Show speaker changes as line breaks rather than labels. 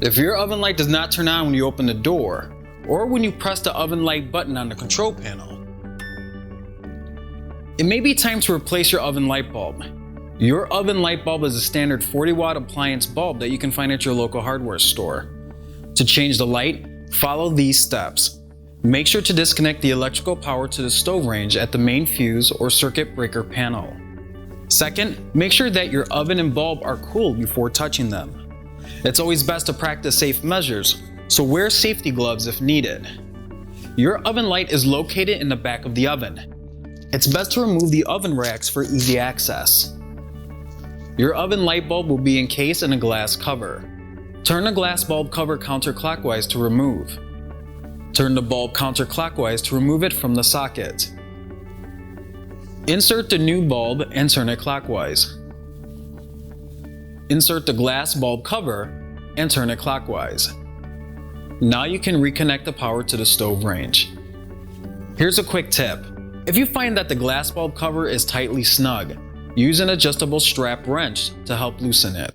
If your oven light does not turn on when you open the door, or when you press the oven light button on the control panel, it may be time to replace your oven light bulb. Your oven light bulb is a standard 40-watt appliance bulb that you can find at your local hardware store. To change the light, follow these steps. Make sure to disconnect the electrical power to the stove range at the main fuse or circuit breaker panel. Second, make sure that your oven and bulb are cooled before touching them. It's always best to practice safe measures, so wear safety gloves if needed. Your oven light is located in the back of the oven. It's best to remove the oven racks for easy access. Your oven light bulb will be encased in a glass cover. Turn the glass bulb cover counterclockwise to remove. Turn the bulb counterclockwise to remove it from the socket. Insert the new bulb and turn it clockwise. Insert the glass bulb cover and turn it clockwise. Now you can reconnect the power to the stove range. Here's a quick tip. If you find that the glass bulb cover is tightly snug, use an adjustable strap wrench to help loosen it.